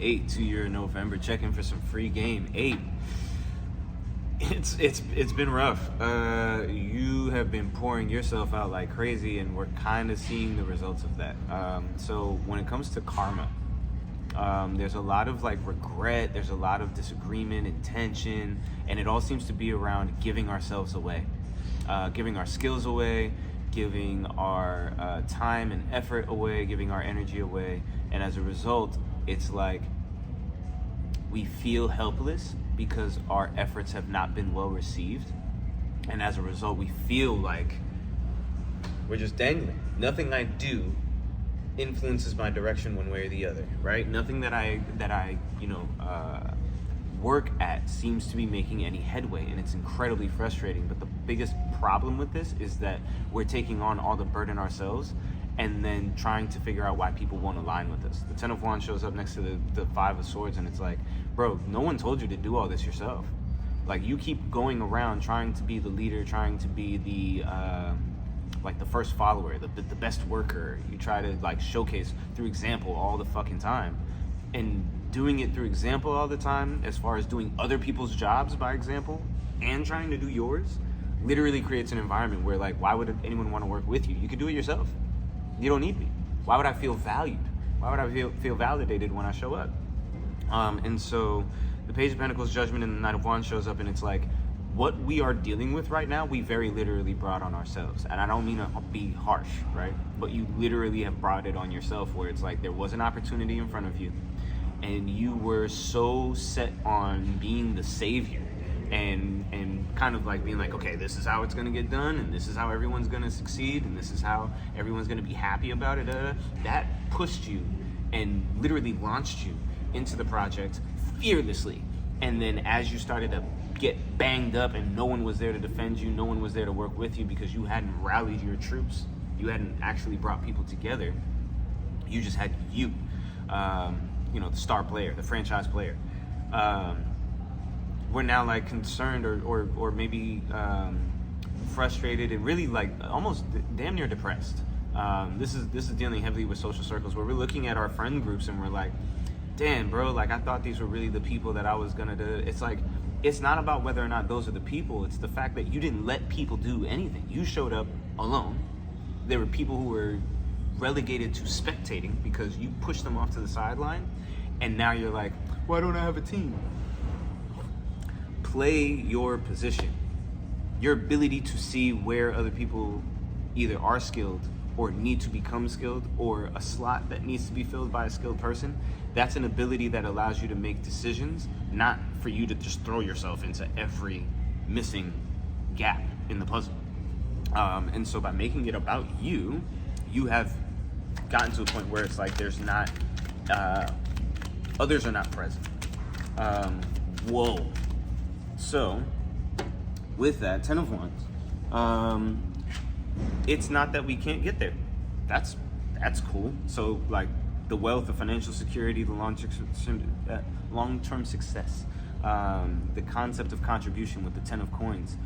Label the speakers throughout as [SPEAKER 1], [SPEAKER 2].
[SPEAKER 1] 8 to your November check-in for some free game 8. It's been rough. You have been pouring yourself out like crazy, and we're kind of seeing the results of that. So when it comes to karma, there's a lot of like regret, there's a lot of disagreement and tension, and it all seems to be around giving ourselves away, giving our skills away, giving our time and effort away, giving our energy away. And as a result, it's like we feel helpless because our efforts have not been well received. And as a result, we feel like we're just dangling. Nothing I do influences my direction one way or the other, right? Nothing that I work at seems to be making any headway, and it's incredibly frustrating. But the biggest problem with this is that we're taking on all the burden ourselves and then trying to figure out why people won't align with us. The Ten of Wands shows up next to the Five of Swords, and it's like, bro, no one told you to do all this yourself. Like, you keep going around trying to be the leader, trying to be the first follower, the best worker. You try to like showcase through example all the fucking time, and doing it through example all the time, as far as doing other people's jobs by example and trying to do yours, literally creates an environment where, like, why would anyone want to work with you? You could do it yourself. You don't need me. Why would I feel valued? Why would I feel validated when I show up? And so the Page of Pentacles, Judgment, and the Knight of Wands shows up, and it's like, what we are dealing with right now, we very literally brought on ourselves. And I don't mean to be harsh, right? But you literally have brought it on yourself, where it's like there was an opportunity in front of you, and you were so set on being the savior and kind of like being like, okay, this is how it's gonna get done, and this is how everyone's gonna succeed, and this is how everyone's gonna be happy about it. That pushed you and literally launched you into the project fearlessly. And then as you started to get banged up and no one was there to defend you, no one was there to work with you because you hadn't rallied your troops, you hadn't actually brought people together, you just had the star player, the franchise player. We're now like concerned or maybe frustrated and really like almost damn near depressed. This is dealing heavily with social circles, where we're looking at our friend groups and we're like, damn, bro, like I thought these were really the people that I was gonna do. It's like, it's not about whether or not those are the people. It's the fact that you didn't let people do anything. You showed up alone. There were people who were relegated to spectating because you pushed them off to the sideline. And now you're like, why don't I have a team? Play your position. Your ability to see where other people either are skilled or need to become skilled, or a slot that needs to be filled by a skilled person, that's an ability that allows you to make decisions, not for you to just throw yourself into every missing gap in the puzzle. And so by making it about you, you have gotten to a point where it's like there's not, others are not present. Whoa. So with that, Ten of Wands, it's not that we can't get there. That's cool. So like the wealth, the financial security, the long-term success, the concept of contribution with the Ten of Coins,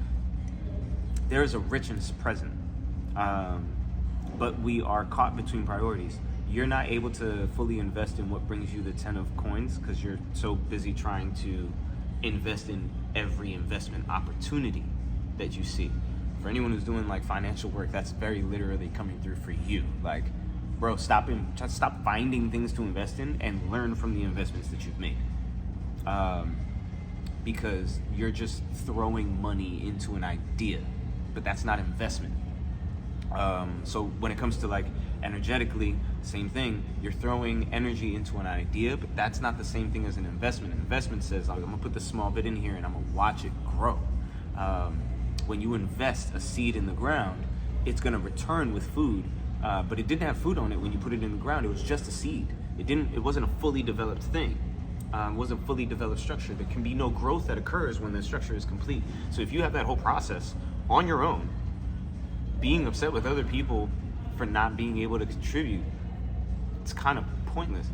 [SPEAKER 1] there is a richness present, but we are caught between priorities. You're not able to fully invest in what brings you the Ten of Coins because you're so busy trying to invest in every investment opportunity that you see. For anyone who's doing like financial work, that's very literally coming through for you. Like, bro, stop finding things to invest in and learn from the investments that you've made. Because you're just throwing money into an idea, but that's not investment. So when it comes to like energetically, same thing. You're throwing energy into an idea, but that's not the same thing as an investment. An investment says, I'm gonna put this small bit in here and I'm gonna watch it grow. When you invest a seed in the ground, it's gonna return with food, but it didn't have food on it when you put it in the ground. It was just a seed. It wasn't a fully developed thing. It wasn't a fully developed structure. There can be no growth that occurs when the structure is complete. So if you have that whole process on your own, being upset with other people for not being able to contribute, it's kind of pointless.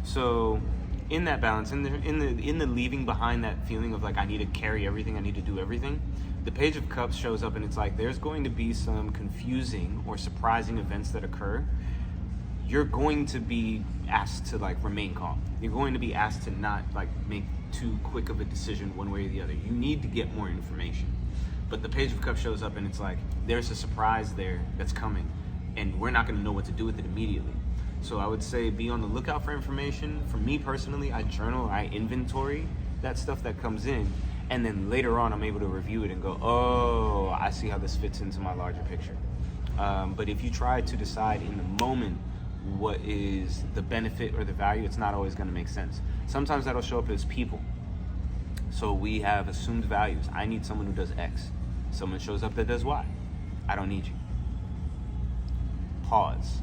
[SPEAKER 1] So in that balance, in the leaving behind that feeling of like, I need to carry everything, I need to do everything, the Page of Cups shows up, and it's like there's going to be some confusing or surprising events that occur. you're going to be asked to like remain calm. You're going to be asked to not like make too quick of a decision one way or the other. You need to get more information. But the Page of Cups shows up and it's like, there's a surprise there that's coming and we're not gonna know what to do with it immediately. So I would say be on the lookout for information. For me personally, I journal, I inventory that stuff that comes in, and then later on I'm able to review it and go, oh, I see how this fits into my larger picture. But if you try to decide in the moment what is the benefit or the value, it's not always gonna make sense. Sometimes that'll show up as people. So we have assumed values. I need someone who does X. Someone shows up that does Y. I don't need you. Pause.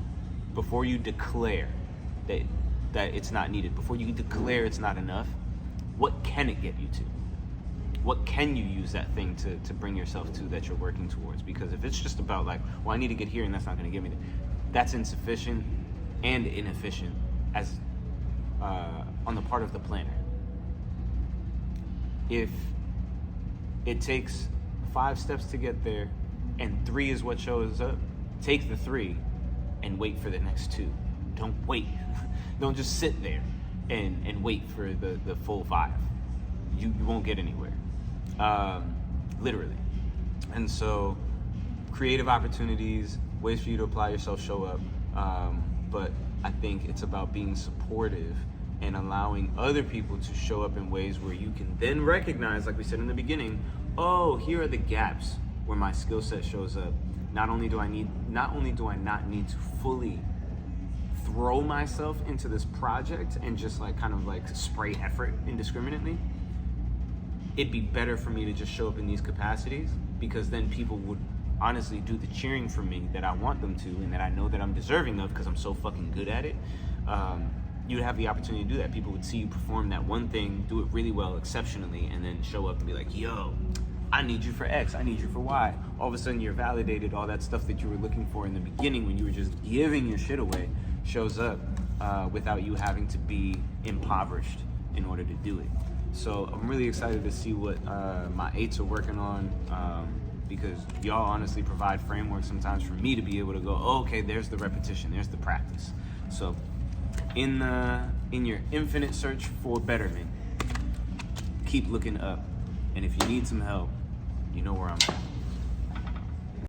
[SPEAKER 1] Before you declare that it's not needed, before you declare it's not enough, what can it get you to? What can you use that thing to bring yourself to that you're working towards? Because if it's just about like, well, I need to get here and that's not gonna get me there, that's insufficient and inefficient as on the part of the planner. If it takes 5 steps to get there and 3 is what shows up, take the 3 and wait for the next 2. Don't wait. Don't just sit there and wait for the full 5. You won't get anywhere. Literally. And so creative opportunities, ways for you to apply yourself show up. But I think it's about being supportive and allowing other people to show up in ways where you can then recognize, like we said in the beginning, oh, here are the gaps where my skill set shows up. Not only do I not need to fully throw myself into this project and just like kind of like spray effort indiscriminately, it'd be better for me to just show up in these capacities, because then people would honestly do the cheering for me that I want them to and that I know that I'm deserving of because I'm so fucking good at it. You'd have the opportunity to do that. People would see you perform that one thing, do it really well, exceptionally, and then show up and be like, yo, I need you for X, I need you for Y. All of a sudden you're validated, all that stuff that you were looking for in the beginning when you were just giving your shit away shows up without you having to be impoverished in order to do it. So I'm really excited to see what my 8s are working on, because y'all honestly provide frameworks sometimes for me to be able to go, oh, okay, there's the repetition, there's the practice. So in your infinite search for betterment, keep looking up. And if you need some help, you know where I'm at.